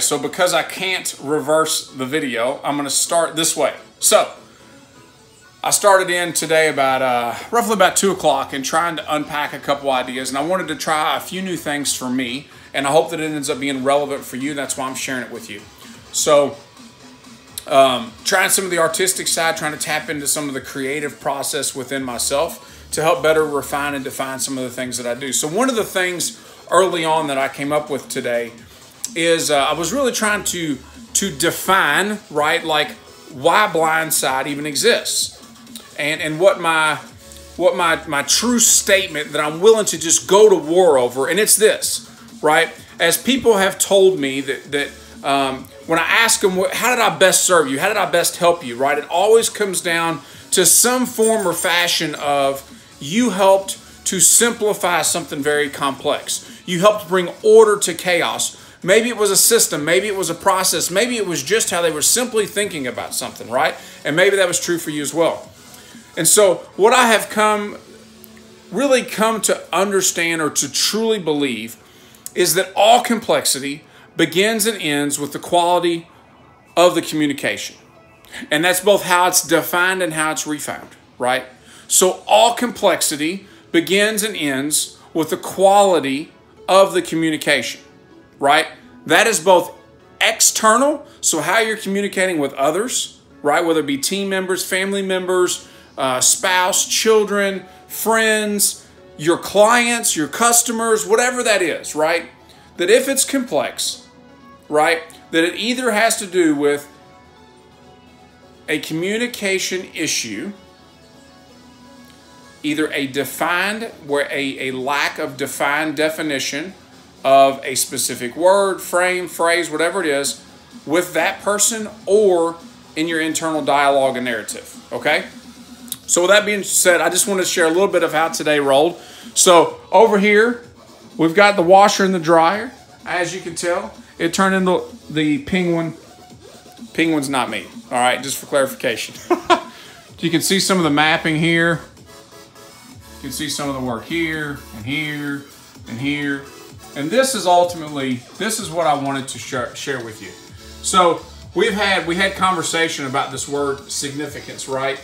right, so because I can't reverse the video, I'm going to start this way. So, I started in today about roughly about 2 o'clock and trying to unpack a couple ideas, and I wanted to try a few new things for me, and I hope that it ends up being relevant for you. That's why I'm sharing it with you. So, trying some of the artistic side, trying to tap into some of the creative process within myself to help better refine and define some of the things that I do. So one of the things early on that I came up with today is I was really trying to define, right, like why blindside even exists, and what my true statement that I'm willing to just go to war over, and it's this, right? As people have told me that when I ask them, how did I best serve you? How did I best help you, right? It always comes down to some form or fashion of you helped to simplify something very complex. You helped bring order to chaos. Maybe it was a system, maybe it was a process, maybe it was just how they were simply thinking about something, right? And maybe that was true for you as well. And so what I have really come to understand or to truly believe is that all complexity begins and ends with the quality of the communication. And that's both how it's defined and how it's refound, right? So all complexity begins and ends with the quality of the communication, right? That is both external, so how you're communicating with others, right? Whether it be team members, family members, spouse, children, friends, your clients, your customers, whatever that is, right? That if it's complex, right, that it either has to do with a communication issue, either a lack of defined definition of a specific word, frame, phrase, whatever it is, with that person or in your internal dialogue and narrative, okay? So with that being said, I just want to share a little bit of how today rolled. So over here, we've got the washer and the dryer. As you can tell, it turned into the penguin. Penguin's not me, all right, just for clarification. You can see some of the mapping here. You can see some of the work here and here and here. And this is ultimately, this is what I wanted to share with you. So we had conversation about this word significance, right?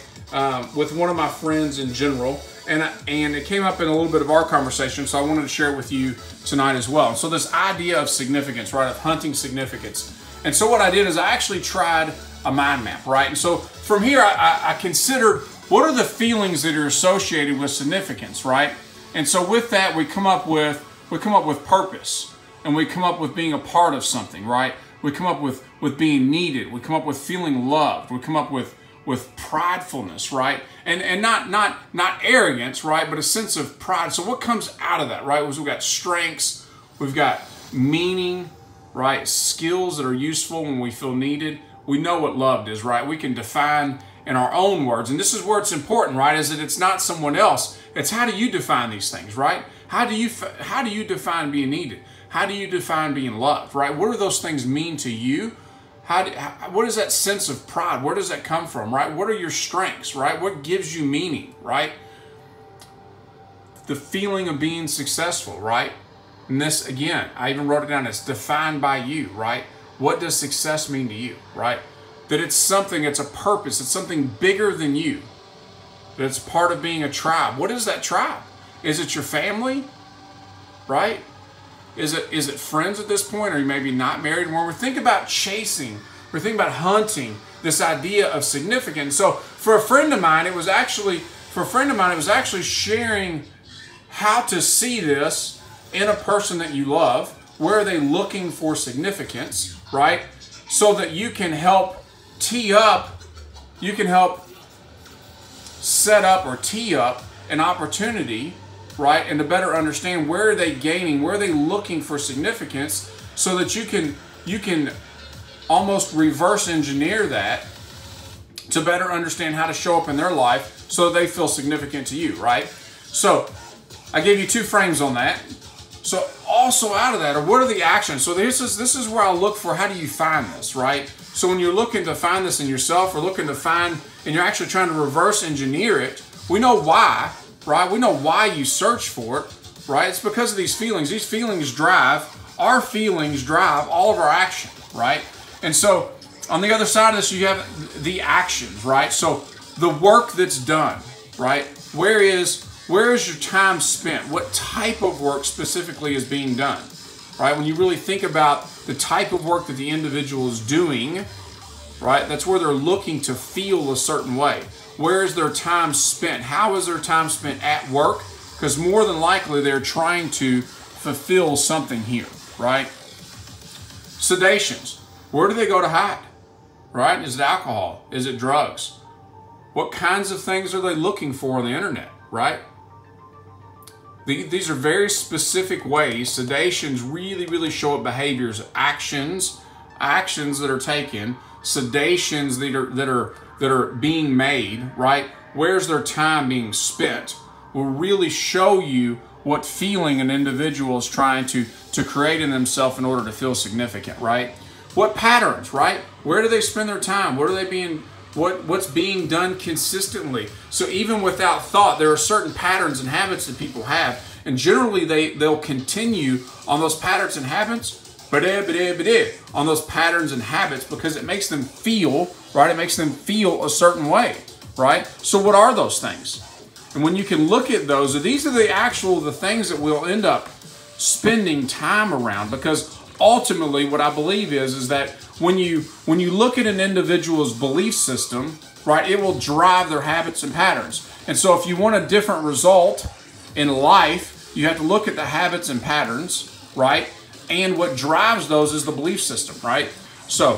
With one of my friends in general, and it came up in a little bit of our conversation, so I wanted to share it with you tonight as well. So this idea of significance, right, of hunting significance. And so what I did is I actually tried a mind map, right? And so from here, I considered what are the feelings that are associated with significance, right? And so with that, we come up with purpose, and we come up with being a part of something, right? We come up with being needed. We come up with feeling loved. We come up with pridefulness, right? And not arrogance, right? But a sense of pride. So what comes out of that, right? We've got strengths, we've got meaning, right? Skills that are useful when we feel needed. We know what loved is, right? We can define in our own words. And this is where it's important, right? Is that it's not someone else. It's how do you define these things, right? How do you define being needed? How do you define being loved, right? What do those things mean to you? What is that sense of pride? Where does that come from, right? What are your strengths, right? What gives you meaning, right? The feeling of being successful, right? And this, again, I even wrote it down, it's defined by you, right? What does success mean to you, right? That it's something, it's a purpose, it's something bigger than you. That it's part of being a tribe. What is that tribe? Is it your family, right? Is it friends at this point, or you maybe not married? When we think about chasing, we're thinking about hunting, this idea of significance. So for a friend of mine, it was actually sharing how to see this in a person that you love. Where are they looking for significance, right? So that you can help tee up, you can help set up or tee up an opportunity, right? And to better understand where are they gaining, where are they looking for significance, so that you can almost reverse engineer that to better understand how to show up in their life so that they feel significant to you, right? So I gave you 2 frames on that. So also out of that, or what are the actions? So this is where I look for, how do you find this, right? So when you're looking to find this in yourself, or looking to find, and you're actually trying to reverse engineer it, we know why, right? We know why you search for it, right? It's because of these feelings. These feelings drive, our feelings drive all of our action, right? And so on the other side of this, you have the actions, right? So the work that's done, right? Where is your time spent? What type of work specifically is being done, right? When you really think about the type of work that the individual is doing, right? That's where they're looking to feel a certain way. Where is their time spent? How is their time spent at work? Because more than likely they're trying to fulfill something here, right? Sedations. Where do they go to hide, right? Is it alcohol? Is it drugs? What kinds of things are they looking for on the internet, right? These are very specific ways. Sedations really show up behaviors, actions that are taken, sedations that are being made, right? Where's their time being spent will really show you what feeling an individual is trying to create in themselves in order to feel significant, right? What patterns, right? Where do they spend their time? What's being done consistently? So even without thought, there are certain patterns and habits that people have, and generally they'll continue on those patterns and habits, on those patterns and habits, because it makes them feel, right? It makes them feel a certain way, right? So what are those things? And when you can look at those, these are the things that we'll end up spending time around, because ultimately what I believe is that when you look at an individual's belief system, right, it will drive their habits and patterns. And so if you want a different result in life, you have to look at the habits and patterns, right? And what drives those is the belief system, right? So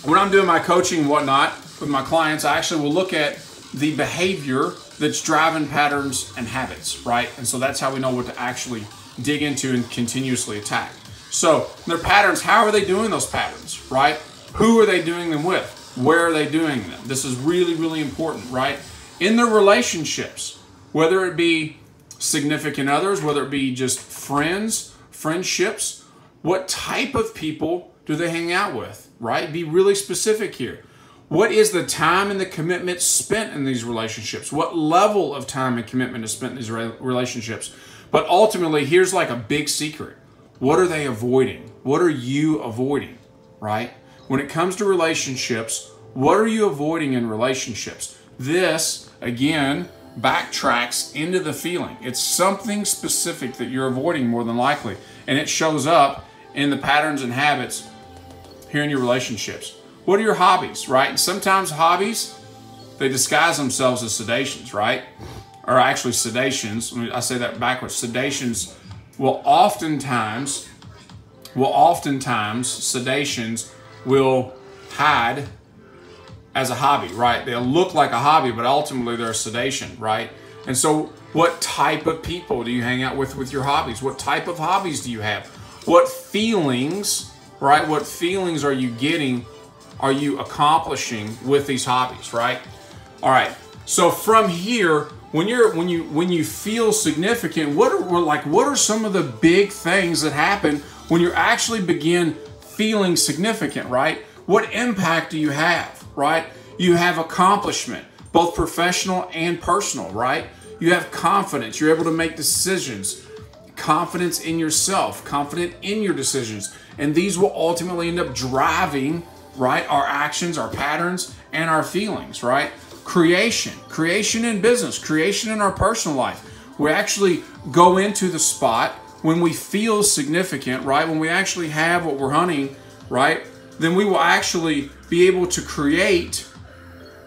when I'm doing my coaching and whatnot with my clients, I actually will look at the behavior that's driving patterns and habits, right? And so that's how we know what to actually dig into and continuously attack. So their patterns, how are they doing those patterns, right? Who are they doing them with? Where are they doing them? This is really important, right? In their relationships, whether it be significant others, whether it be just friendships, what type of people do they hang out with, right? Be really specific here. What is the time and the commitment spent in these relationships? What level of time and commitment is spent in these relationships? But ultimately, here's like a big secret. What are they avoiding? What are you avoiding, right? When it comes to relationships, what are you avoiding in relationships? This, again, backtracks into the feeling. It's something specific that you're avoiding more than likely. And it shows up in the patterns and habits here in your relationships. What are your hobbies, right? And sometimes hobbies, they disguise themselves as sedations, right? Or actually sedations. I say that backwards. Sedations will oftentimes, sedations will hide as a hobby, right? They'll look like a hobby, but ultimately they're a sedation, right? And so what type of people do you hang out with your hobbies? What type of hobbies do you have? What feelings, right? What feelings are you getting, are you accomplishing with these hobbies, right? All right, so from here, when you feel significant, what are some of the big things that happen when you actually begin feeling significant, right? What impact do you have, right? You have accomplishment, both professional and personal, right? You have confidence, you're able to make decisions, confidence in yourself, confident in your decisions, and these will ultimately end up driving, right, our actions, our patterns, and our feelings, right? Creation in business, creation in our personal life. We actually go into the spot when we feel significant, right? When we actually have what we're hunting, right? Then we will actually be able to create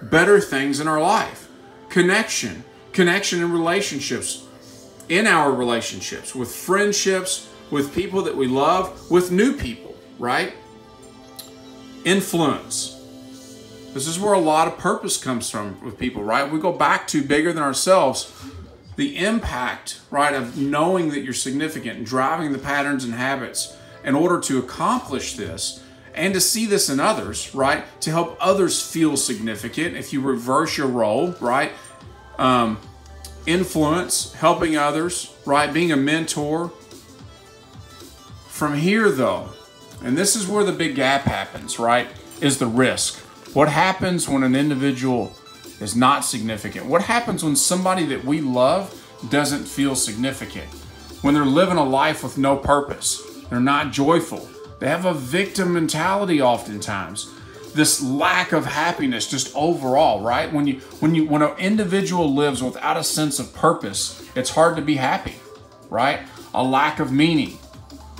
better things in our life. Connection in relationships, in our relationships, with friendships, with people that we love, with new people, right? Influence. This is where a lot of purpose comes from with people, right? We go back to bigger than ourselves. The impact, right, of knowing that you're significant and driving the patterns and habits in order to accomplish this and to see this in others, right? To help others feel significant if you reverse your role, right? Influence, helping others, right? Being a mentor. From here, though, and this is where the big gap happens, right, is the risk. What happens when an individual is not significant? What happens when somebody that we love doesn't feel significant? When they're living a life with no purpose, they're not joyful, They have a victim mentality oftentimes. This lack of happiness just overall, right? When an individual lives without a sense of purpose, it's hard to be happy, right? A lack of meaning.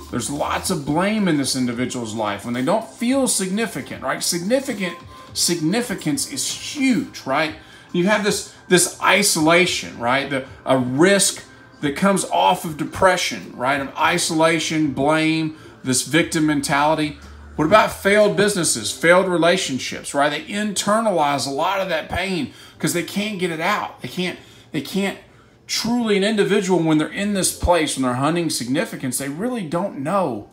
There's lots of blame in this individual's life when they don't feel significant, right? Significance is huge, right? You have this isolation, right? A risk that comes off of depression, right? Of isolation, blame, this victim mentality. What about failed businesses, failed relationships, right? They internalize a lot of that pain because they can't get it out. They can't truly, an individual, when they're in this place, when they're hunting significance, they really don't know.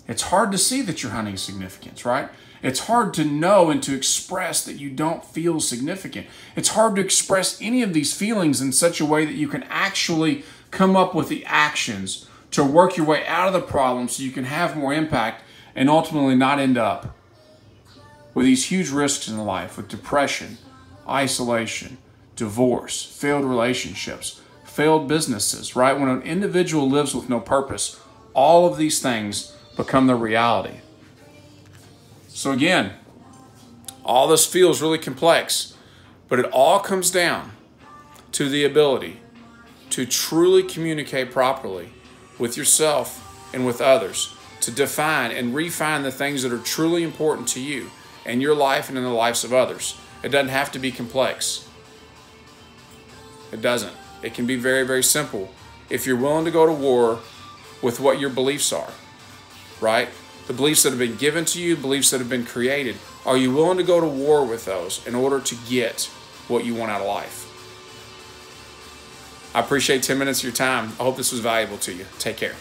It's hard to see that you're hunting significance, right? It's hard to know and to express that you don't feel significant. It's hard to express any of these feelings in such a way that you can actually come up with the actions to work your way out of the problem so you can have more impact and ultimately not end up with these huge risks in life, with depression, isolation, divorce, failed relationships, failed businesses, right? When an individual lives with no purpose, all of these things become their reality. So again, all this feels really complex, but it all comes down to the ability to truly communicate properly with yourself and with others, to define and refine the things that are truly important to you and your life and in the lives of others. It doesn't have to be complex. It doesn't. It can be very, very simple if you're willing to go to war with what your beliefs are, right? The beliefs that have been given to you, beliefs that have been created. Are you willing to go to war with those in order to get what you want out of life? I appreciate 10 minutes of your time. I hope this was valuable to you. Take care.